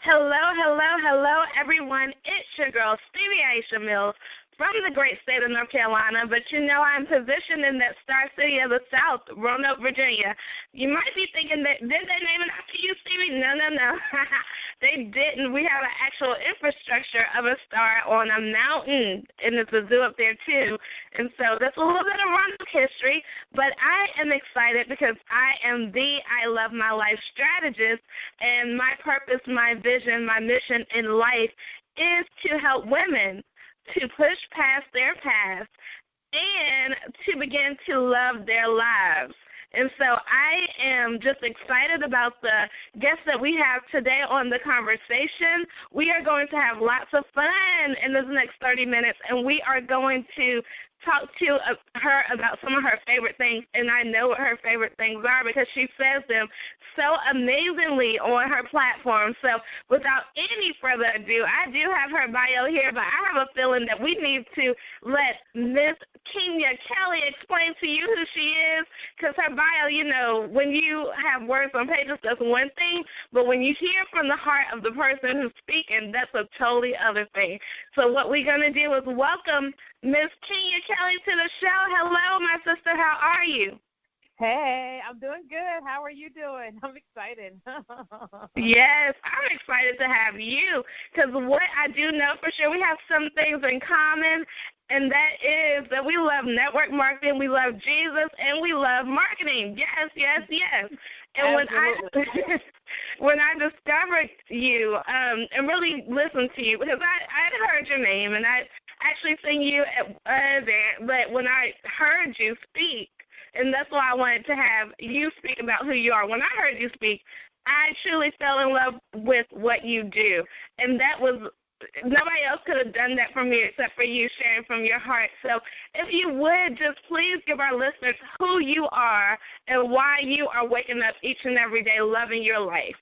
Hello, everyone. It's your girl, Stevie Aisha Mills, from the great state of North Carolina, but you know I'm positioned in that star city of the South, Roanoke, Virginia. You might be thinking, did they name it after you, Stevie? No. They didn't. We have an actual infrastructure of a star on a mountain, and there's a zoo up there, too. And so that's a little bit of Roanoke history, but I am excited because I am the I Love My Life strategist, and my purpose, my vision, my mission in life is to help women to push past their past and to begin to love their lives. And so I am just excited about the guests that we have today on the conversation. We are going to have lots of fun in this next 30 minutes, and we are going to talk to her about some of her favorite things, and I know what her favorite things are because she says them so amazingly on her platform. So without any further ado, I do have her bio here, but I have a feeling that we need to let Miss Keenya Kelly explain to you who she is, because her bio, you know, when you have words on pages, that's one thing, but when you hear from the heart of the person who's speaking, that's a totally other thing. So what we're going to do is welcome Miss Keenya Kelly to the show. Hello, my sister. How are you? Hey, I'm doing good. How are you doing? I'm excited. Yes, I'm excited to have you because what I do know for sure, we have some things in common, and that is that we love network marketing, we love Jesus, and we love marketing. Yes. And when I discovered you and really listened to you, because I had heard your name, and I actually seen you at an event, but when I heard you speak, and that's why I wanted to have you speak about who you are. When I heard you speak, I truly fell in love with what you do, and that was nobody else could have done that for me except for you sharing from your heart. So if you would, just please give our listeners who you are and why you are waking up each and every day loving your life.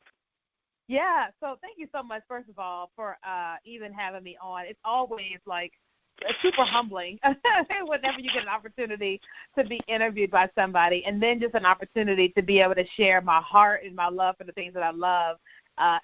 Yeah, so thank you so much, first of all, for even having me on. It's always, like, super humbling whenever you get an opportunity to be interviewed by somebody, and then just an opportunity to be able to share my heart and my love for the things that I love.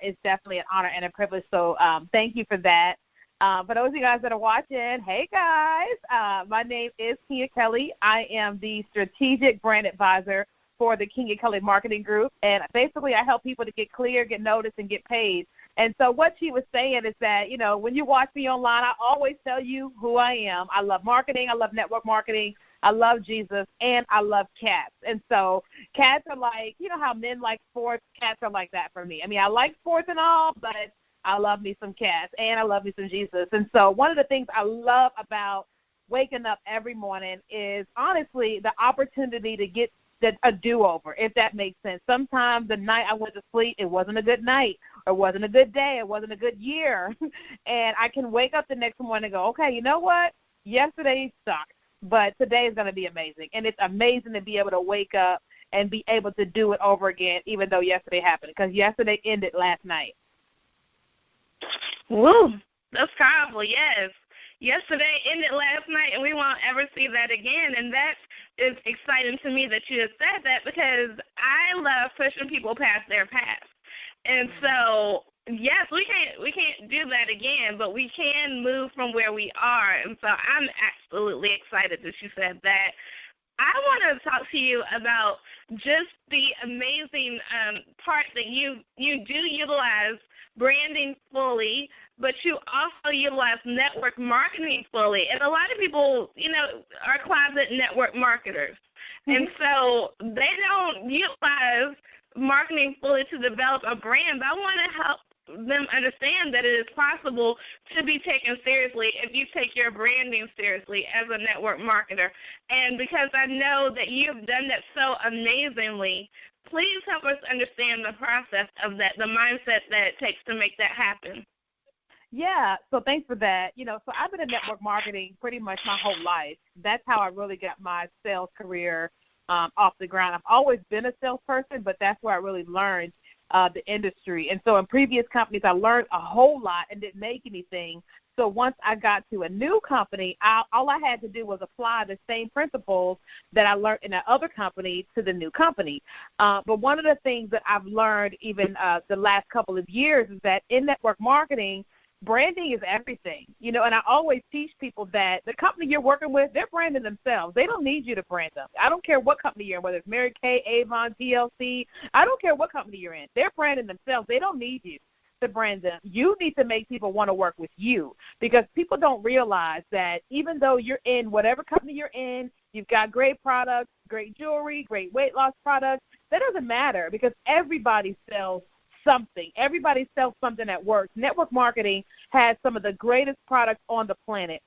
It's definitely an honor and a privilege, so thank you for that. For those of you guys that are watching, hey, guys, my name is Keenya Kelly. I am the Strategic Brand Advisor for the Keenya Kelly Marketing Group, and basically I help people to get clear, get noticed, and get paid. And so what she was saying is that, you know, when you watch me online, I always tell you who I am. I love marketing. I love network marketing. I love Jesus, and I love cats. And so cats are like, you know how men like sports? Cats are like that for me. I mean, I like sports and all, but I love me some cats, and I love me some Jesus. And so one of the things I love about waking up every morning is, honestly, the opportunity to get a do-over, if that makes sense. Sometimes the night I went to sleep, it wasn't a good night, or it wasn't a good day, it wasn't a good year, and I can wake up the next morning and go, okay, you know what? Yesterday sucked, but today is going to be amazing. And it's amazing to be able to wake up and be able to do it over again, even though yesterday happened, because yesterday ended last night. Woo, that's powerful, yes. Yesterday ended last night, and we won't ever see that again. And that is exciting to me that you have said that, because I love pushing people past their past. And so, yes, we can't do that again, but we can move from where we are. And so I'm absolutely excited that you said that. I want to talk to you about just the amazing part that you do utilize branding fully, but you also utilize network marketing fully. And a lot of people, you know, are closet network marketers. And so they don't utilize marketing fully to develop a brand. But I want to help them understand that it is possible to be taken seriously if you take your branding seriously as a network marketer. And because I know that you've done that so amazingly, please help us understand the process of that, the mindset that it takes to make that happen. Yeah, so thanks for that. You know, so I've been in network marketing pretty much my whole life. That's how I really got my sales career off the ground. I've always been a salesperson, but that's where I really learned the industry. And so in previous companies, I learned a whole lot and didn't make anything. So once I got to a new company, all I had to do was apply the same principles that I learned in that other company to the new company. But one of the things that I've learned even the last couple of years is that in network marketing, branding is everything, and I always teach people that the company you're working with, they're branding themselves. They don't need you to brand them. I don't care what company you're in, whether it's Mary Kay, Avon, TLC. I don't care what company you're in. They're branding themselves. They don't need you to brand them. You need to make people want to work with you, because people don't realize that even though you're in whatever company you're in, you've got great products, great jewelry, great weight loss products, that doesn't matter, because everybody sells something. Everybody sells something that works. Network marketing has some of the greatest products on the planet.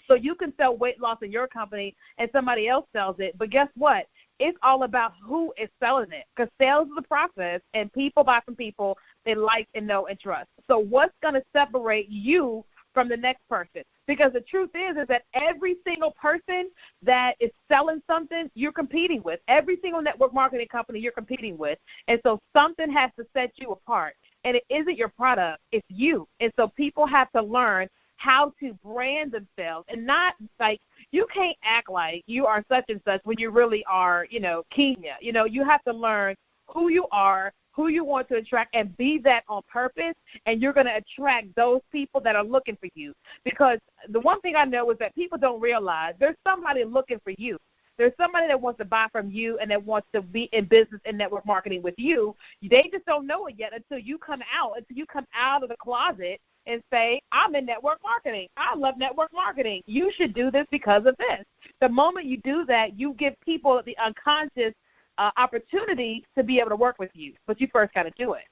So you can sell weight loss in your company and somebody else sells it, but guess what? It's all about who is selling it, because sales is a process, and people buy from people they like and know and trust. So what's going to separate you from the next person? Because the truth is that every single person that is selling something, you're competing with. Every single network marketing company you're competing with. And so something has to set you apart. And it isn't your product, it's you. And so people have to learn how to brand themselves, and not like, you can't act like you are such and such when you really are, Keenya. You have to learn who you are, who you want to attract, and be that on purpose, and you're going to attract those people that are looking for you. Because the one thing I know is that people don't realize there's somebody looking for you. There's somebody that wants to buy from you and that wants to be in business and network marketing with you. They just don't know it yet until you come out of the closet and say, I'm in network marketing. I love network marketing. You should do this because of this. The moment you do that, you give people the unconscious opportunity to be able to work with you. But you first got to do it.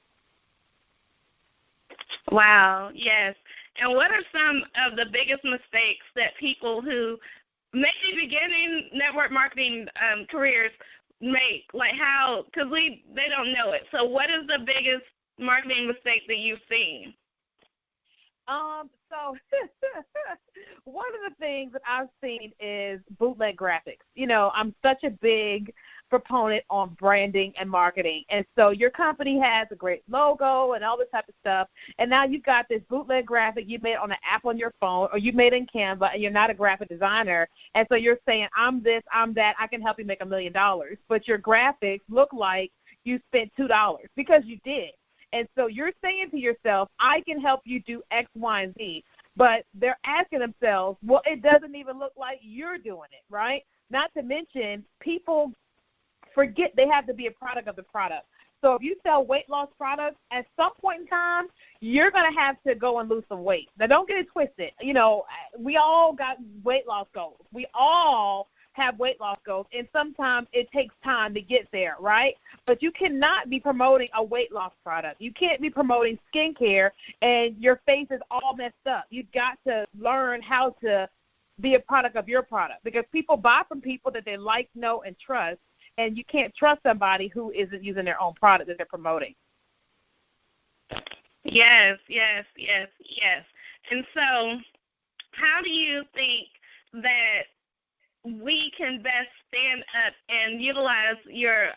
Wow, yes. And what are some of the biggest mistakes that people who may be beginning network marketing careers make? Like how, because they don't know it. So what is the biggest marketing mistake that you've seen? So one of the things that I've seen is bootleg graphics. I'm such a big proponent on branding and marketing. And so your company has a great logo and all this type of stuff, and now you've got this bootleg graphic you made on an app on your phone, or you made in Canva, and you're not a graphic designer, and so you're saying, I'm this, I'm that, I can help you make $1 million. But your graphics look like you spent $2 because you did. And so you're saying to yourself, I can help you do X, Y, and Z. But they're asking themselves, well, it doesn't even look like you're doing it, right? Not to mention, people forget they have to be a product of the product. So if you sell weight loss products, at some point in time, you're going to have to go and lose some weight. Now, don't get it twisted. We all got weight loss goals. We all have weight loss goals, and sometimes it takes time to get there, right? But you cannot be promoting a weight loss product. You can't be promoting skincare and your face is all messed up. You've got to learn how to be a product of your product, because people buy from people that they like, know, and trust, and you can't trust somebody who isn't using their own product that they're promoting. Yes. And so how do you think that we can best stand up and utilize your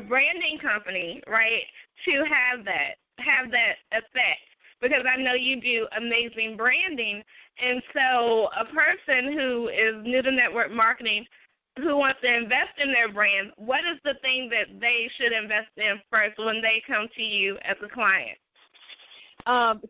branding company, right, to have that effect? Because I know you do amazing branding, and so a person who is new to network marketing who wants to invest in their brand, what is the thing that they should invest in first when they come to you as a client?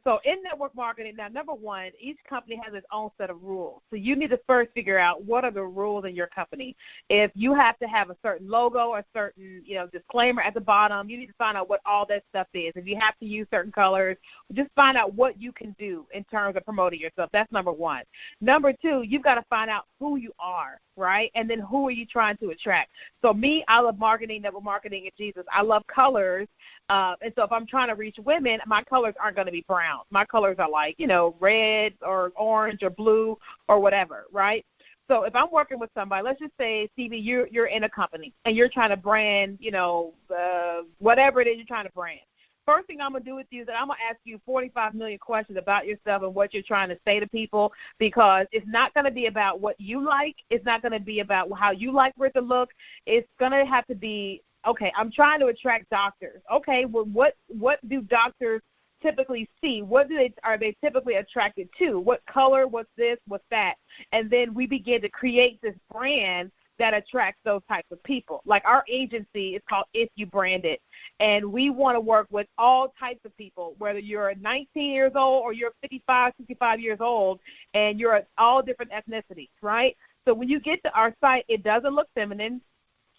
So in network marketing, now, number one, each company has its own set of rules. So you need to first figure out what are the rules in your company. If you have to have a certain logo or certain, disclaimer at the bottom, you need to find out what all that stuff is. If you have to use certain colors, just find out what you can do in terms of promoting yourself. That's number one. Number two, you've got to find out who you are, right? And then who are you trying to attract? So me, I love marketing, network marketing, and Jesus. I love colors. And so if I'm trying to reach women, my colors aren't going to be brown. My colors are like, red or orange or blue or whatever, right? So if I'm working with somebody, let's just say, Stevie, you're in a company and you're trying to brand, whatever it is you're trying to brand. First thing I'm going to do with you is that I'm going to ask you 45 million questions about yourself and what you're trying to say to people, because it's not going to be about what you like. It's not going to be about how you like for it to look. It's going to have to be, okay, I'm trying to attract doctors. Okay, well, what do doctors typically see? What are they typically attracted to? What color? What's this? What's that? And then we begin to create this brand that attracts those types of people. Like our agency is called If You Brand It, and we want to work with all types of people, whether you're 19 years old or you're 55, 65 years old, and you're all different ethnicities, right? So when you get to our site, it doesn't look feminine.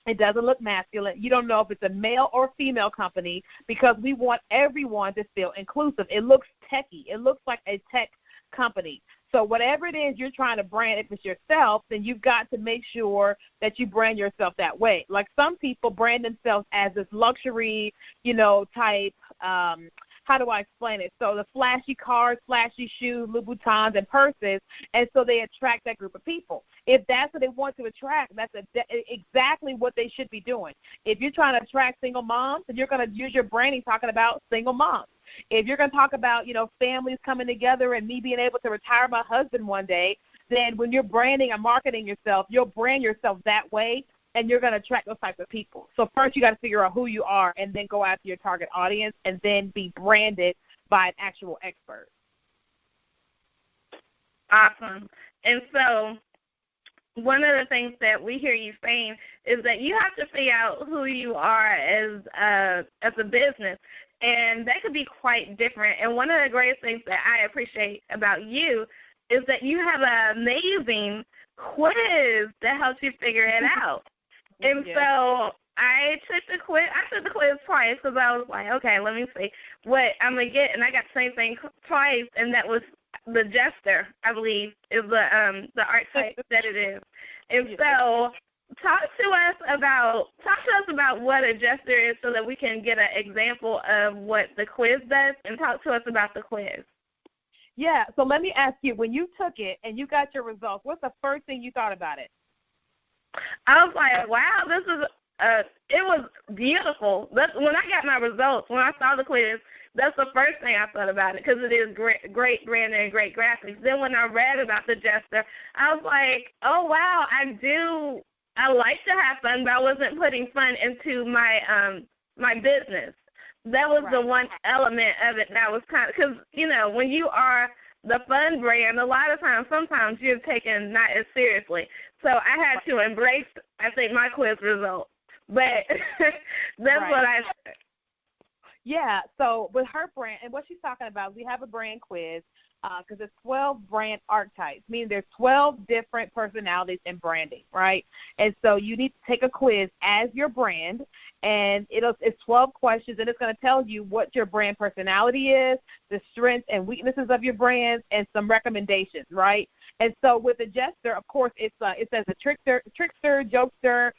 It doesn't look masculine. You don't know if it's a male or female company because we want everyone to feel inclusive. It looks techy. It looks like a tech company. So whatever it is you're trying to brand, if it's yourself, then you've got to make sure that you brand yourself that way. Like some people brand themselves as this luxury, type, how do I explain it? So the flashy cars, flashy shoes, Louboutins, and purses, and so they attract that group of people. If that's what they want to attract, that's exactly what they should be doing. If you're trying to attract single moms, then you're going to use your branding talking about single moms. If you're going to talk about, families coming together and me being able to retire my husband one day, then when you're branding and marketing yourself, you'll brand yourself that way, and you're going to attract those types of people. So first you got to figure out who you are and then go after your target audience and then be branded by an actual expert. Awesome. And so one of the things that we hear you saying is that you have to figure out who you are as a business. And that could be quite different. And one of the greatest things that I appreciate about you is that you have an amazing quiz that helps you figure it out. And so I took the quiz. Twice because I was like, okay, let me see what I'm going to get. And I got the same thing twice, and that was the jester, I believe, is the archetype that it is. And so talk to us about what a jester is so that we can get an example of what the quiz does, and talk to us about the quiz. Yeah, so let me ask you, when you took it and you got your results, what's the first thing you thought about it? I was like, wow, this is it was beautiful. When I got my results, when I saw the quiz, that's the first thing I thought about it, because it is great branding and great graphics. Then when I read about the jester, I was like, oh, wow, I like to have fun, but I wasn't putting fun into my my business. That was the one element of it that was kind of, because, when you are the fun brand, a lot of times, sometimes you're taken not as seriously. So I had to embrace, I think, my quiz results. But that's what I said. Yeah, so with her brand, and what she's talking about, we have a brand quiz because it's 12 brand archetypes, meaning there's 12 different personalities in branding, right? And so you need to take a quiz as your brand, and it's 12 questions, and it's going to tell you what your brand personality is, the strengths and weaknesses of your brand, and some recommendations, right? And so with the jester, of course, it says a trickster, jokester,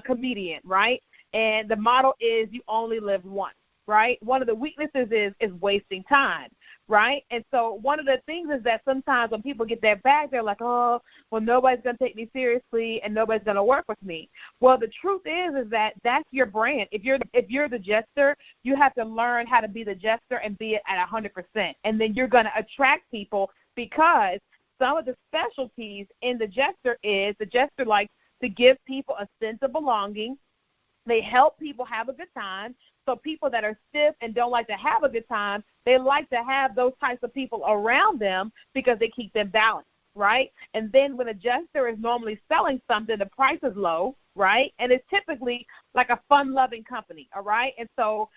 comedian, right? And the motto is you only live once. Right? One of the weaknesses is wasting time, right? And so one of the things is that sometimes when people get that back, they're like, oh, well, nobody's going to take me seriously and nobody's going to work with me. Well, the truth is that that's your brand. If you're the jester, you have to learn how to be the jester and be it at 100%. And then you're going to attract people, because some of the specialties in the jester likes to give people a sense of belonging. They help people have a good time. So people that are stiff and don't like to have a good time, they like to have those types of people around them because they keep them balanced, right? And then when a jester is normally selling something, the price is low, right? And it's typically like a fun-loving company, all right? And so,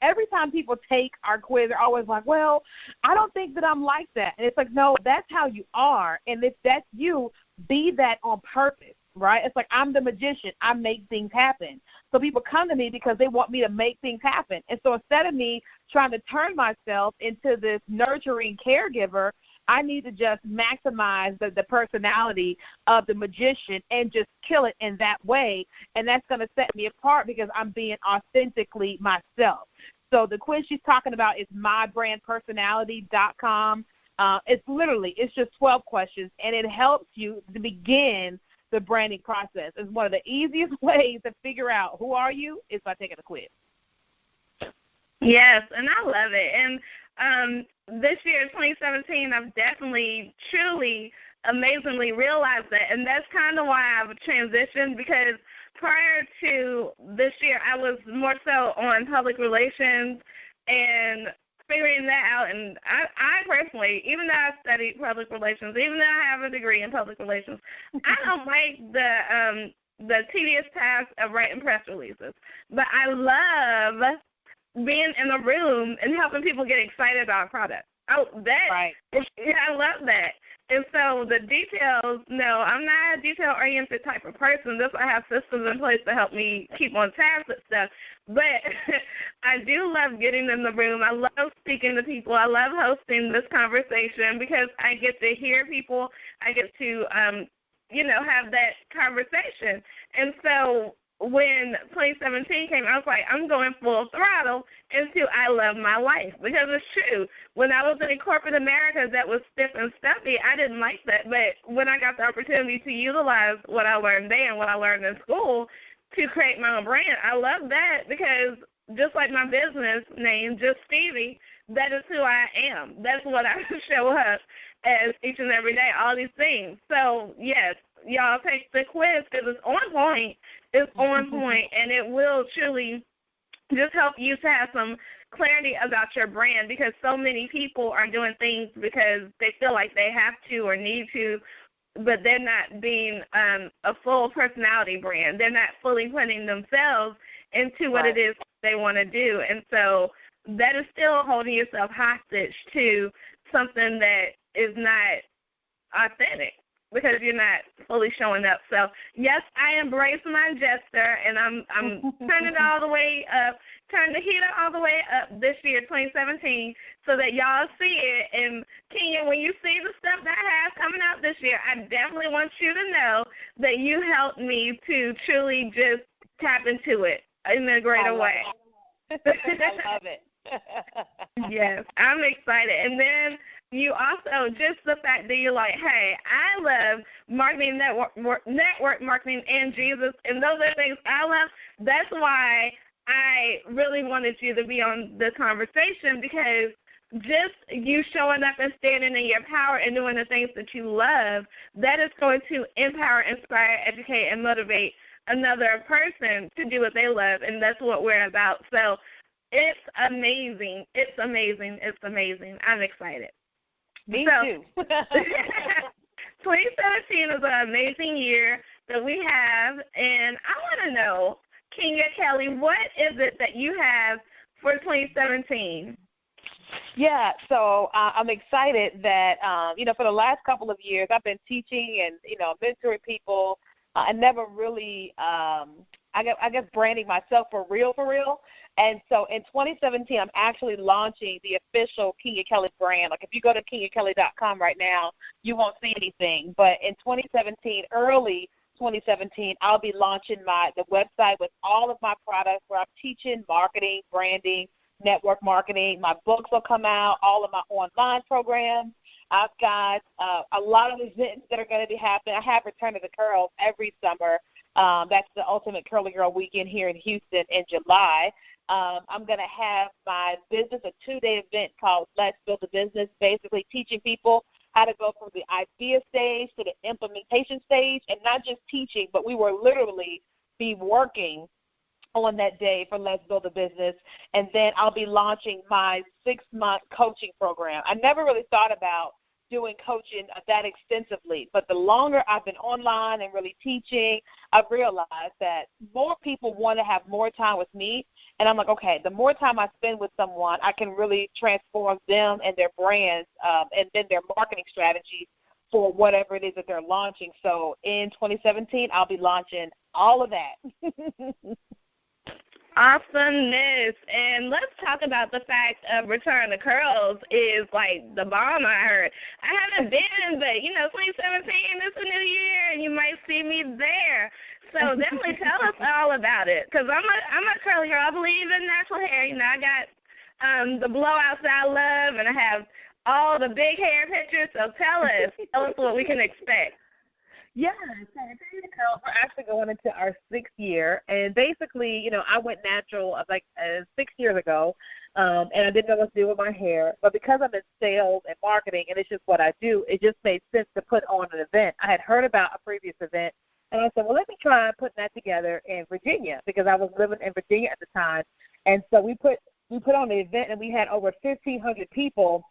every time people take our quiz, they're always like, well, I don't think that I'm like that. And it's like, no, that's how you are. And if that's you, be that on purpose. Right? It's like I'm the magician. I make things happen. So people come to me because they want me to make things happen. And so instead of me trying to turn myself into this nurturing caregiver, I need to just maximize the personality of the magician and just kill it in that way. And that's going to set me apart because I'm being authentically myself. So the quiz she's talking about is mybrandpersonality.com. It's just 12 questions, and it helps you to begin the branding process. Is one of the easiest ways to figure out who are you is by taking a quiz. Yes, and I love it. And this year, 2017, I've definitely, truly, amazingly realized that. And that's kind of why I've transitioned, because prior to this year, I was more so on public relations and figuring that out. And I personally, even though I studied public relations, even though I have a degree in public relations, I don't like the tedious task of writing press releases. But I love being in the room and helping people get excited about a product. Oh, that, right. Yeah, I love that. And so the details, no, I'm not a detail-oriented type of person. That's why I have systems in place to help me keep on task with stuff. But I do love getting in the room. I love speaking to people. I love hosting this conversation because I get to hear people. I get to, have that conversation. And so when 2017 came, I was like, I'm going full throttle into I love my life, because it's true. When I was in corporate America that was stiff and stuffy, I didn't like that. But when I got the opportunity to utilize what I learned there and what I learned in school to create my own brand, I love that, because just like my business name, Just Stevie, that is who I am. That's what I show up as each and every day, all these things. So, yes, y'all take the quiz because it's on point. It's on point, and it will truly just help you to have some clarity about your brand, because so many people are doing things because they feel like they have to or need to, but they're not being a full personality brand. They're not fully putting themselves into what it is they want to do. And so that is still holding yourself hostage to something that is not authentic, because you're not fully showing up. So, yes, I embrace my jester, and I'm turning it all the way up, turn the heater all the way up this year, 2017, so that y'all see it. And, Keenya, when you see the stuff that I have coming out this year, I definitely want you to know that you helped me to truly just tap into it in a greater way. I love it. Yes, I'm excited. And then you also, just the fact that you're like, hey, I love marketing, network marketing, and Jesus, and those are things I love. That's why I really wanted you to be on the conversation, because just you showing up and standing in your power and doing the things that you love, that is going to empower, inspire, educate, and motivate another person to do what they love, and that's what we're about. So it's amazing. It's amazing. It's amazing. I'm excited. Me too. 2017 is an amazing year that we have, and I want to know, Keenya Kelly, what is it that you have for 2017? Yeah, so I'm excited that, for the last couple of years I've been teaching and, mentoring people. I never really, I guess, branding myself for real. And so in 2017, I'm actually launching the official Keenya Kelly brand. Like, if you go to KenyaKelly.com right now, you won't see anything. But in 2017, early 2017, I'll be launching the website with all of my products, where I'm teaching marketing, branding, network marketing. My books will come out, all of my online programs. I've got a lot of events that are going to be happening. I have Return of the Curls every summer. That's the Ultimate Curly Girl Weekend here in Houston in July. I'm going to have my business, a 2-day event called Let's Build a Business, basically teaching people how to go from the idea stage to the implementation stage, and not just teaching, but we will literally be working on that day for Let's Build a Business. And then I'll be launching my 6-month coaching program. I never really thought about doing coaching that extensively, but the longer I've been online and really teaching, I've realized that more people want to have more time with me. And I'm like, okay, the more time I spend with someone, I can really transform them and their brands and then their marketing strategies for whatever it is that they're launching. So in 2017, I'll be launching all of that. Awesomeness. And let's talk about the fact of Return to Curls is like the bomb, I heard. I haven't been, but, 2017 is a new year, and you might see me there. So definitely tell us all about it, because I'm a curly girl. I believe in natural hair. I got the blowouts that I love, and I have all the big hair pictures. So tell us what we can expect. Yeah, so Return to Curls, we're actually going into our 6th year, and basically, I went natural 6 years ago, and I didn't know what to do with my hair, but because I'm in sales and marketing, and it's just what I do, it just made sense to put on an event. I had heard about a previous event, and I said, well, let me try putting that together in Virginia, because I was living in Virginia at the time, and so we put we put on the event, and we had over 1,500 people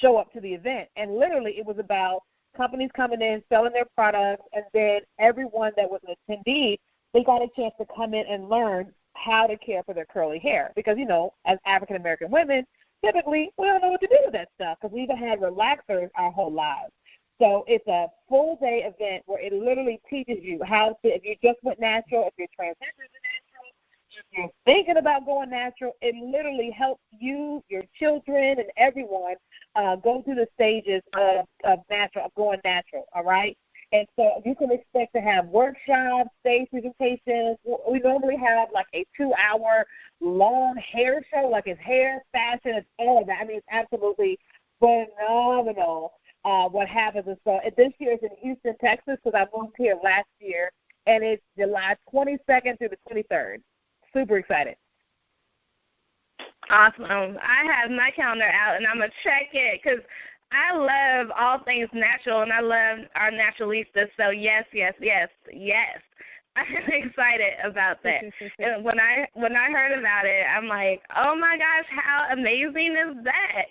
show up to the event. And literally it was about companies coming in, selling their products, and then everyone that was an attendee, they got a chance to come in and learn how to care for their curly hair. Because, as African-American women, typically we don't know what to do with that stuff because we've had relaxers our whole lives. So it's a full-day event where it literally teaches you how to, if you just went natural, if you're transitioning to natural, if you're thinking about going natural, it literally helps you, your children, and everyone go through the stages of going natural, all right? And so you can expect to have workshops, stage presentations. We normally have like a 2-hour long hair show, like it's hair, fashion, it's all of that. I mean, it's absolutely phenomenal what happens. And so this year is in Houston, Texas, because I moved here last year, and it's July 22nd through the 23rd. Super excited. Awesome. I have my calendar out, and I'm going to check it because I love all things natural, and I love our naturalistas. So, yes. I'm excited about that. And when I heard about it, I'm like, oh, my gosh, how amazing is that?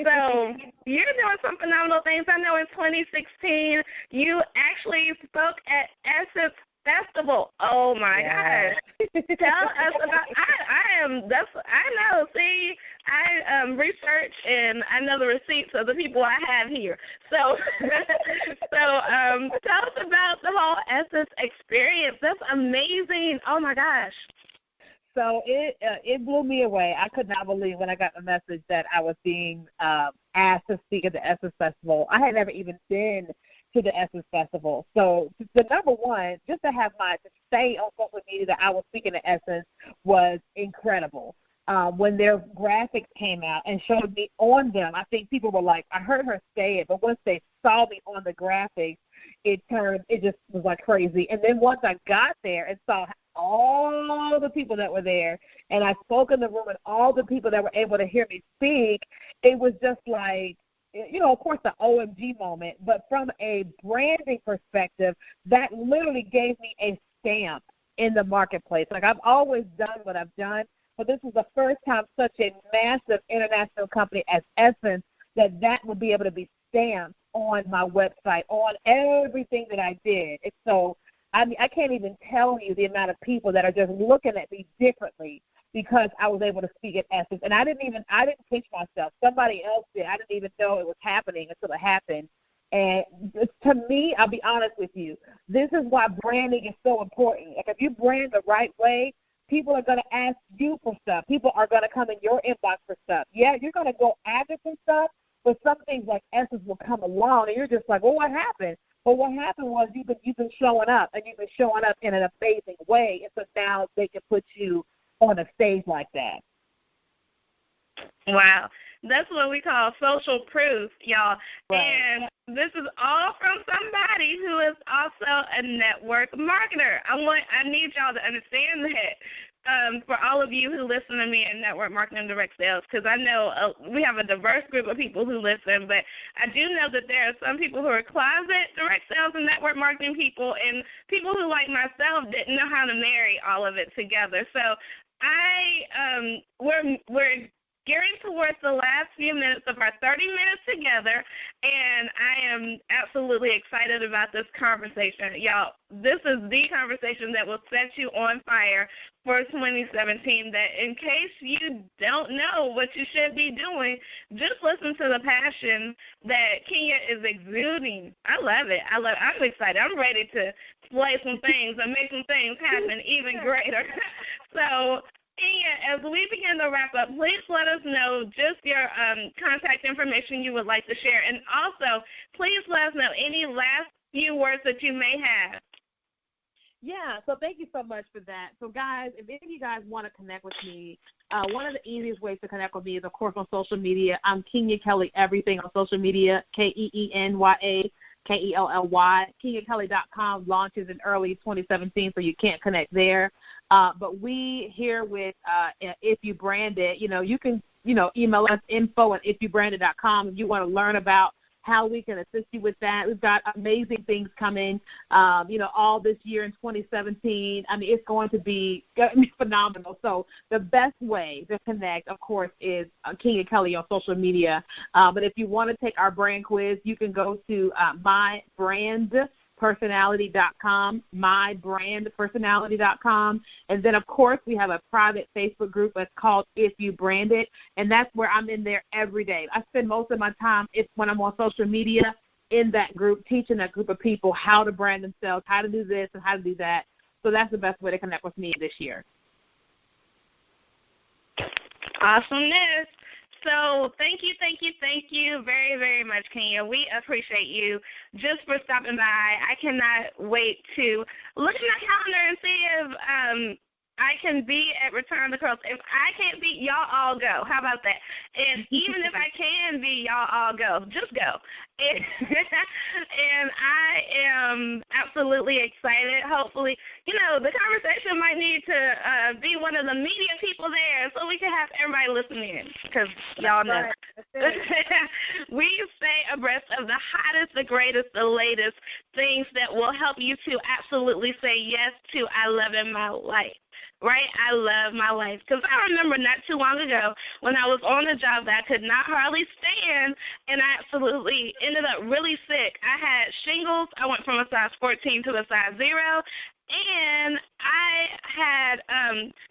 So you're doing some phenomenal things. I know in 2016 you actually spoke at Essence Festival. Oh my gosh! Tell us about. I know. See, I research and I know the receipts of the people I have here. So, tell us about the whole Essence experience. That's amazing. Oh my gosh! So it blew me away. I could not believe when I got the message that I was being asked to speak at the Essence Festival. I had never even been to the Essence Festival. So the number one, just to say on social media that I was speaking at Essence was incredible. When their graphics came out and showed me on them, I think people were like, I heard her say it, but once they saw me on the graphics, it just was like crazy. And then once I got there and saw all the people that were there, and I spoke in the room and all the people that were able to hear me speak, it was just like, of course, the OMG moment, but from a branding perspective, that literally gave me a stamp in the marketplace. Like, I've always done what I've done, but this was the first time such a massive international company as Essence that would be able to be stamped on my website, on everything that I did. And so, I mean, I can't even tell you the amount of people that are just looking at me differently because I was able to speak at Essence. And I didn't pinch myself. Somebody else did. I didn't even know it was happening until it happened. And to me, I'll be honest with you, this is why branding is so important. Like, if you brand the right way, people are going to ask you for stuff. People are going to come in your inbox for stuff. Yeah, you're going to go after some stuff, but some things like Essence will come along, and you're just like, well, what happened? But what happened was you've been showing up, and you've been showing up in an amazing way, and so now they can put you on a stage like that. Wow. That's what we call social proof, y'all. Right. And this is all from somebody who is also a network marketer. I need y'all to understand that. For all of you who listen to me in network marketing and direct sales, because I know we have a diverse group of people who listen, but I do know that there are some people who are closet direct sales and network marketing people, and people who, like myself, didn't know how to marry all of it together. So we're gearing towards the last few minutes of our 30 minutes together, and I am absolutely excited about this conversation. Y'all, this is the conversation that will set you on fire for 2017, that in case you don't know what you should be doing, just listen to the passion that Keenya is exuding. I love it. I'm excited. I'm ready to slay some things and make some things happen even greater. So, Keenya, as we begin to wrap up, please let us know just your contact information you would like to share. And also, please let us know any last few words that you may have. Yeah, so thank you so much for that. So, guys, if any of you guys want to connect with me, one of the easiest ways to connect with me is, of course, on social media. I'm Keenya Kelly, everything on social media, KEENYA. Kelly. KenyaKelly.com launches in early 2017, so you can't connect there. But we here with If You Brand It, you can email us info@ifyoubrandit.com if you want to learn about how we can assist you with that. We've got amazing things coming, all this year in 2017. I mean, it's going to be phenomenal. So the best way to connect, of course, is Keenya Kelly on social media. But if you want to take our brand quiz, you can go to mybrandpersonality.com, mybrandpersonality.com. And then, of course, we have a private Facebook group that's called If You Brand It, and that's where I'm in there every day. I spend most of my time when I'm on social media in that group, teaching that group of people how to brand themselves, how to do this and how to do that. So that's the best way to connect with me this year. Awesomeness. So thank you very, very much, Keenya. We appreciate you just for stopping by. I cannot wait to look at my calendar and see if I can be at Return the Curls. If I can't be, y'all all go. How about that? And even if I can be, y'all all go. Just go. And I am absolutely excited. Hopefully, the conversation might need to be one of the media people there so we can have everybody listening in because y'all know. Right. We stay abreast of the hottest, the greatest, the latest things that will help you to absolutely say yes to I love in my life. Right? I love my life. Because I remember not too long ago when I was on a job that I could not hardly stand, and I absolutely ended up really sick. I had shingles. I went from a size 14 to a size 0. And I had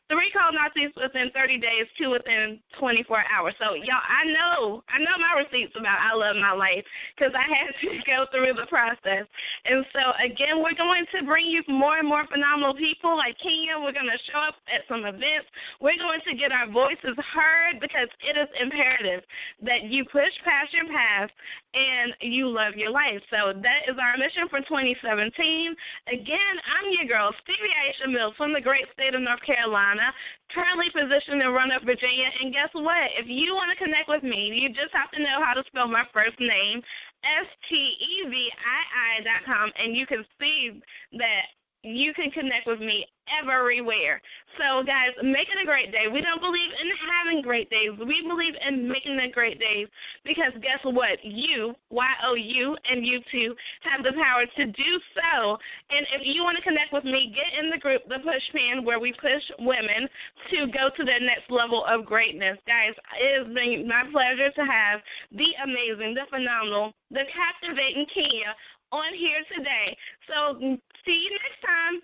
3 colonoscopies within 30 days, 2 within 24 hours. So, y'all, I know my receipts about I love my life because I had to go through the process. And so, again, we're going to bring you more and more phenomenal people like Keenya. We're going to show up at some events. We're going to get our voices heard because it is imperative that you push past your past and you love your life. So that is our mission for 2017. Again, I'm your girl, Stevie Aisha Mills from the great state of North Carolina, currently positioned in Roanoke, Virginia. And guess what? If you want to connect with me, you just have to know how to spell my first name, STEVII.com, and you can see that you can connect with me everywhere. So, guys, make it a great day. We don't believe in having great days. We believe in making them great days because guess what? You, Y-O-U, and you too have the power to do so. And if you want to connect with me, get in the group, The Push Pan, where we push women to go to their next level of greatness. Guys, it has been my pleasure to have the amazing, the phenomenal, the captivating Keenya on here today. So see you next time.